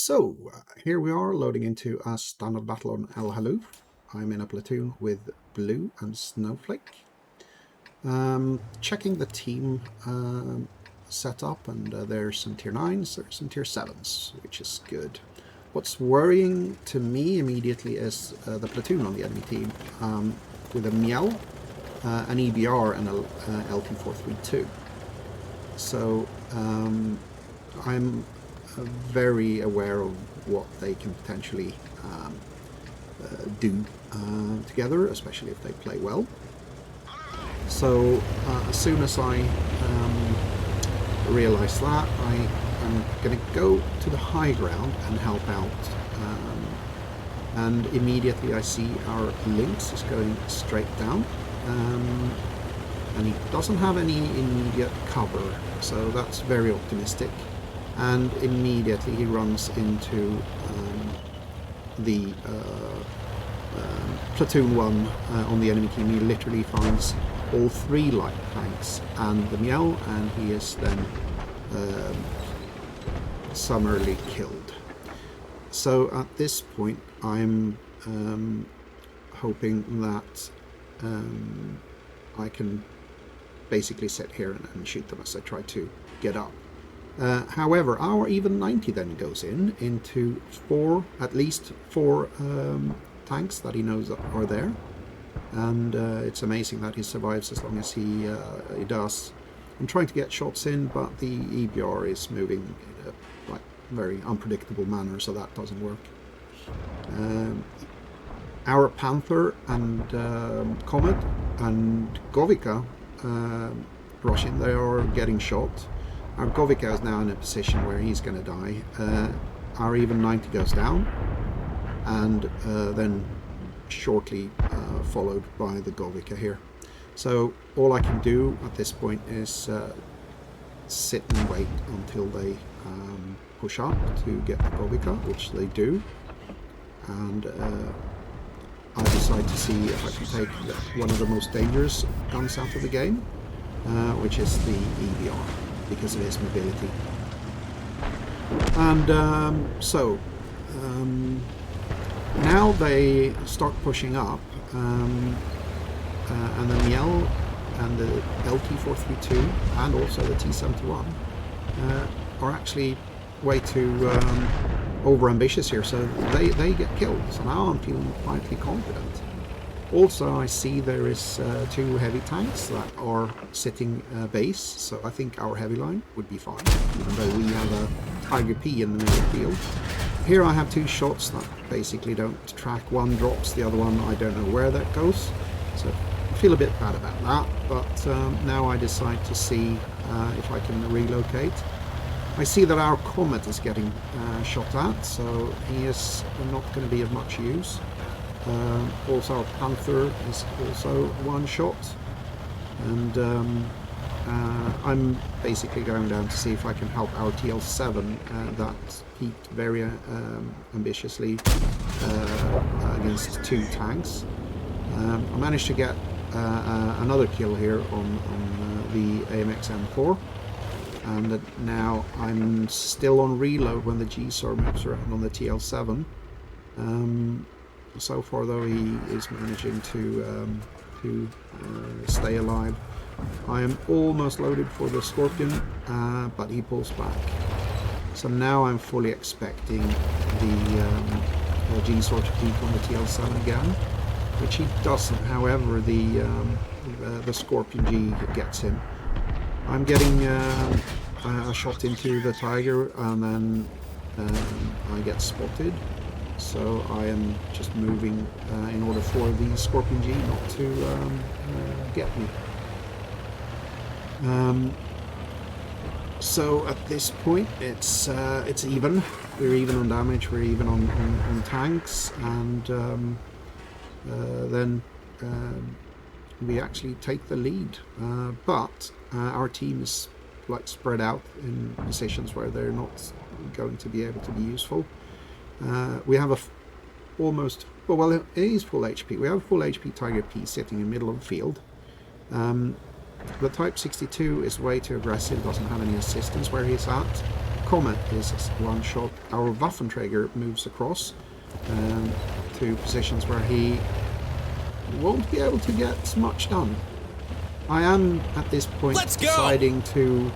So, here we are loading into a standard battle on El-Halluf. I'm in a platoon with Blue and Snowflake. Checking the team setup, and there's some tier 9s, there's some tier 7s, which is good. What's worrying to me immediately is the platoon on the enemy team, with a Miel, an EBR, and a LT-432. So, I'm very aware of what they can potentially do together, especially if they play well. So as soon as I realize that, I am going to go to the high ground and help out. And immediately I see our Lynx is going straight down. And he doesn't have any immediate cover, so that's very optimistic. And immediately he runs into the platoon 1 on the enemy team. He literally finds all 3 light tanks and the Miel, and he is then summarily killed. So at this point I'm hoping that I can basically sit here and shoot them as I try to get up. However, our even 90 then goes into at least four tanks that he knows are there, and it's amazing that he survives as long as he does. I'm trying to get shots in, but the EBR is moving in a very unpredictable manner, so that doesn't work. Our Panther and Comet and Govica rush in. They are getting shot. Our Govica is now in a position where he's going to die. Our even 90 goes down, and then shortly followed by the Govica here. So all I can do at this point is sit and wait until they push up to get the Govica, which they do. And I decide to see if I can take one of the most dangerous guns out of the game, which is the EBR, because of his mobility. And now they start pushing up, and the Miel and the LT-432 and also the T-71 are actually way too over-ambitious here, so they get killed. So now I'm feeling quietly confident. Also, I see there is 2 heavy tanks that are sitting base, so I think our heavy line would be fine, even though we have a Tiger P in the middle of the field. Here I have 2 shots that basically don't track. One drops, the other one I don't know where that goes, so I feel a bit bad about that, but now I decide to see if I can relocate. I see that our Comet is getting shot at, so he is not going to be of much use. Also our Panther is also 1 shot, and I'm basically going down to see if I can help our TL7 that peaked very ambitiously against 2 tanks. I managed to get another kill here on the AMX M4, and now I'm still on reload when the GSOR moves around on the TL7. So far, though, he is managing to stay alive. I am almost loaded for the Scorpion, but he pulls back. So now I'm fully expecting the GSOR to peak on the TL7 again, which he doesn't. However, the Scorpion G gets him. I'm getting a shot into the Tiger, and then I get spotted. So I am just moving in order for the Scorpion G not to get me. So at this point it's even. We're even on damage, we're even on tanks, and then we actually take the lead. But our team is spread out in positions where they're not going to be able to be useful. We have it is full HP. We have a full HP Tiger P sitting in the middle of the field. The Type 62 is way too aggressive, doesn't have any assistance where he's at. Comet is one shot. Our Waffenträger moves across to positions where he won't be able to get much done. I am at this point deciding to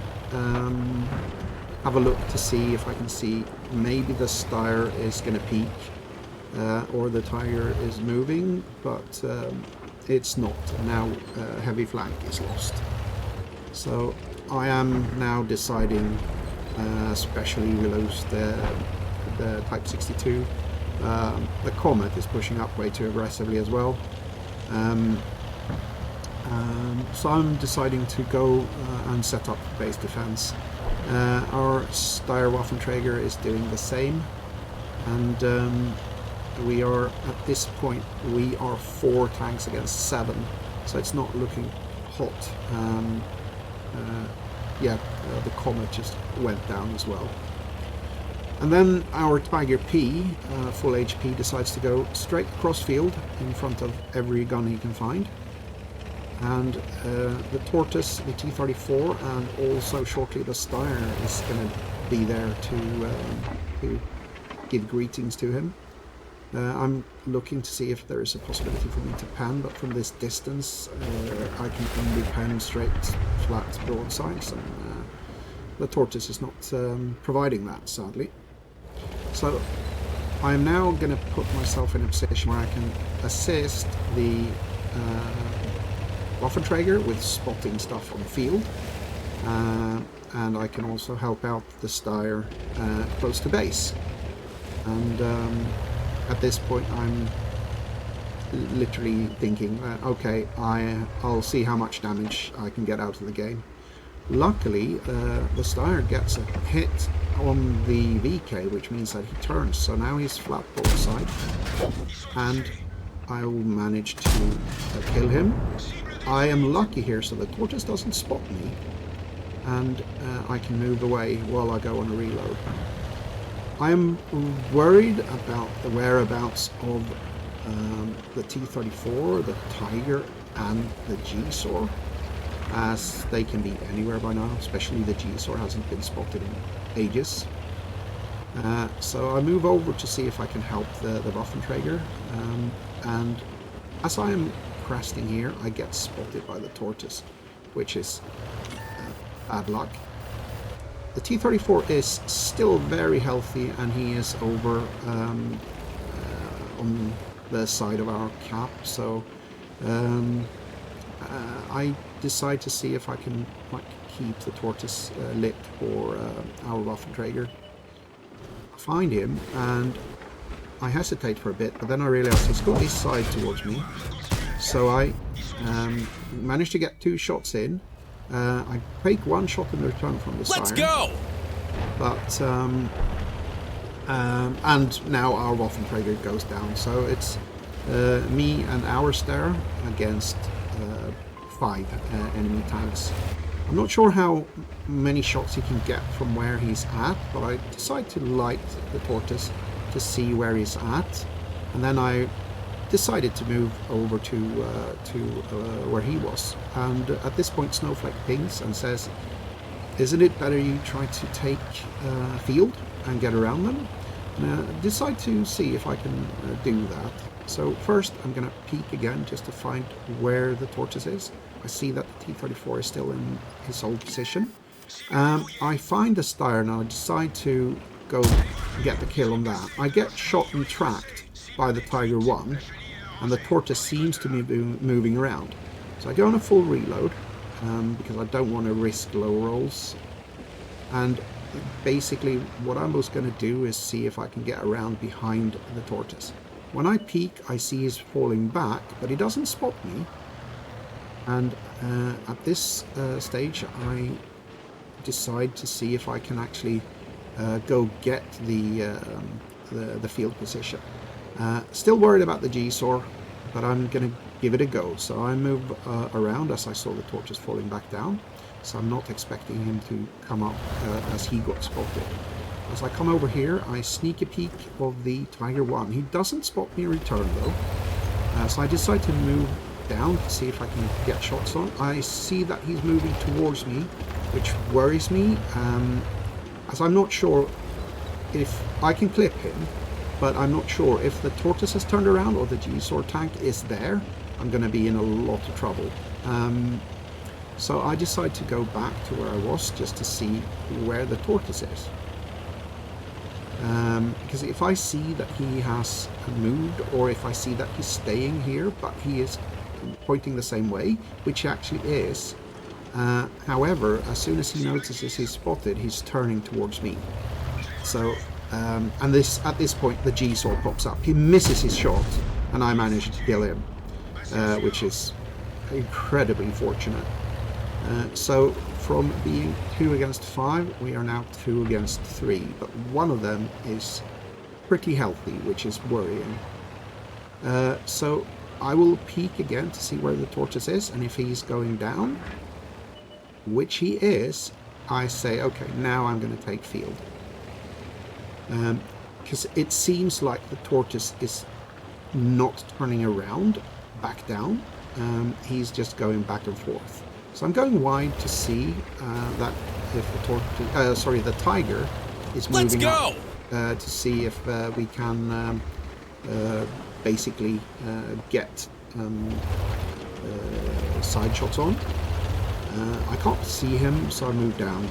have a look to see if I can see maybe the Steyr is going to peak or the Tiger is moving, but it's not. Now heavy flank is lost. So I am now deciding, especially we lose the Type 62. The Comet is pushing up way too aggressively as well. So I'm deciding to go and set up base defense. Our Steyr Waffenträger is doing the same, and we are at this point we are 4 tanks against 7, so it's not looking hot. The Comet just went down as well. And then our Tiger P, full HP, decides to go straight across field in front of every gun he can find. And the Tortoise, the T-34, and also shortly the Steyr is going to be there to give greetings to him. I'm looking to see if there is a possibility for me to pan, but from this distance I can only pan straight, flat broadsides, and the Tortoise is not providing that, sadly. So I'm now going to put myself in a position where I can assist the Waffenträger with spotting stuff on the field, and I can also help out the Steyr close to base. And at this point I'm literally thinking, okay, I'll see how much damage I can get out of the game. Luckily, the Steyr gets a hit on the VK, which means that he turns, so now he's flat broadside, and I will manage to kill him. I am lucky here, so the Tortoise doesn't spot me, and I can move away while I go on a reload. I am worried about the whereabouts of the T-34, the Tiger, and the G-Saw, as they can be anywhere by now, especially the G-Saw hasn't been spotted in ages. So I move over to see if I can help the Waffenträger, and as I am cresting here, I get spotted by the Tortoise, which is bad luck. The T-34 is still very healthy, and he is over on the side of our cap, so I decide to see if I can keep the Tortoise lit for our Waffenträger. I find him, and I hesitate for a bit, but then I realize he's got his side towards me, so I manage to get 2 shots in. I take 1 shot in return from the Steyr. Let's go! But and now our Waffenträger goes down, so it's me and our Steyr against 5 enemy tanks. I'm not sure how many shots he can get from where he's at, but I decide to light the Tortoise to see where he's at, and then I decided to move over to where he was. And at this point Snowflake pings and says, "Isn't it better you try to take field and get around them?" And I decide to see if I can do that. So first I'm going to peek again just to find where the Tortoise is. I see that the T-34 is still in his old position. I find the Steyr and I decide to go get the kill on that. I get shot and tracked by the Tiger 1, and the Tortoise seems to be moving around. So I go on a full reload because I don't want to risk low rolls. And basically what I'm just going to do is see if I can get around behind the Tortoise. When I peek, I see he's falling back, but he doesn't spot me. And at this stage, I decide to see if I can actually go get the field position. Still worried about the G-Saw, but I'm going to give it a go. So I move around as I saw the Tortoise falling back down. So I'm not expecting him to come up as he got spotted. As I come over here, I sneak a peek of the Tiger 1. He doesn't spot me in return though. So I decide to move down to see if I can get shots on. I see that he's moving towards me, which worries me. as I'm not sure if I can clip him, but I'm not sure if the tortoise has turned around or the G-sword tank is there. I'm going to be in a lot of trouble. So I decide to go back to where I was just to see where the tortoise is. Because if I see that he has moved, or if I see that he's staying here but he is pointing the same way, which he actually is, however, as soon as he notices he's spotted, he's turning towards me. So, and at this point the G-sword pops up. He misses his shot and I manage to kill him, which is incredibly fortunate. So from being 2 against 5, we are now 2 against 3, but one of them is pretty healthy, which is worrying. So I will peek again to see where the tortoise is, and if he's going down, which he is, I say, okay, now I'm going to take field. Because it seems like the tortoise is not turning around back down, he's just going back and forth. So I'm going wide to see that if the tiger is moving up, to see if we can basically get side shots on. I can't see him, so I move down.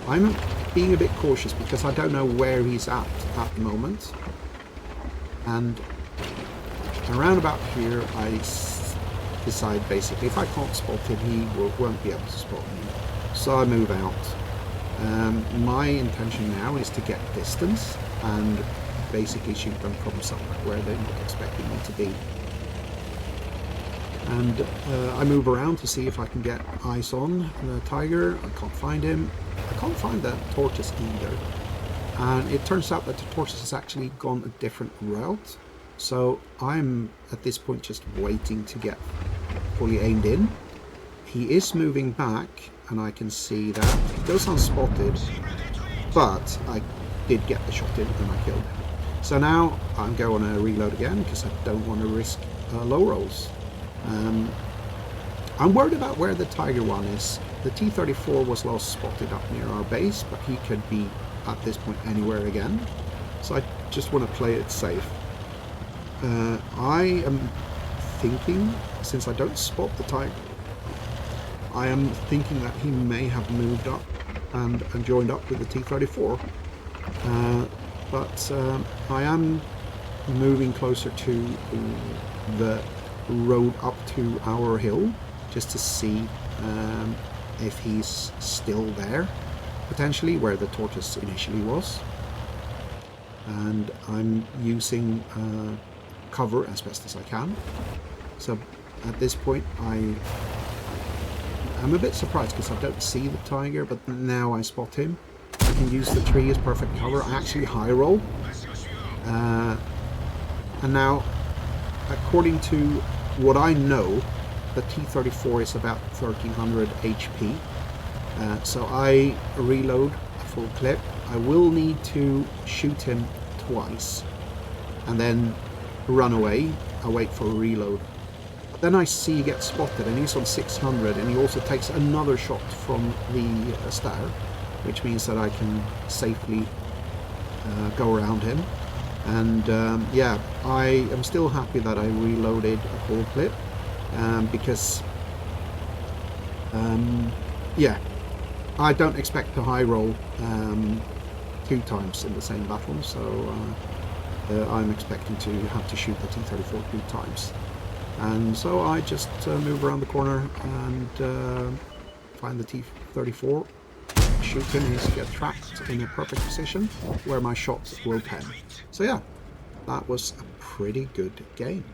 I'm being a bit cautious because I don't know where he's at the moment. And around about here, I decide basically if I can't spot him, he won't be able to spot me. So I move out. My intention now is to get distance and basically shoot them from somewhere where they're not expecting me to be. And I move around to see if I can get eyes on the tiger. I can't find him. I can't find the tortoise either. And it turns out that the tortoise has actually gone a different route. So I'm at this point just waiting to get fully aimed in. He is moving back, and I can see that he goes unspotted, but I did get the shot in and I killed him. So now I'm going to reload again because I don't want to risk low rolls. I'm worried about where the Tiger one is. The T-34 was last spotted up near our base, but he could be at this point anywhere again. So I just want to play it safe. I am thinking, since I don't spot the Tiger, I am thinking that he may have moved up and joined up with the T-34. But I am moving closer to the road up to our hill just to see if he's still there, potentially where the tortoise initially was. And I'm using cover as best as I can. So at this point I'm a bit surprised because I don't see the tiger, but now I spot him. I can use the tree as perfect cover. I actually high roll. And now, according to what I know, the T-34 is about 1300 HP. So I reload a full clip. I will need to shoot him twice and then run away. I wait for a reload. Then I see he gets spotted and he's on 600, and he also takes another shot from the star, which means that I can safely go around him. And yeah, I am still happy that I reloaded a full clip because yeah, I don't expect to high roll 2 times in the same battle, so I'm expecting to have to shoot the T-34 2 times. And so I just move around the corner and find the T-34, shoot him, he's get trapped in a perfect position where my shot will pen. So yeah, that was a pretty good game.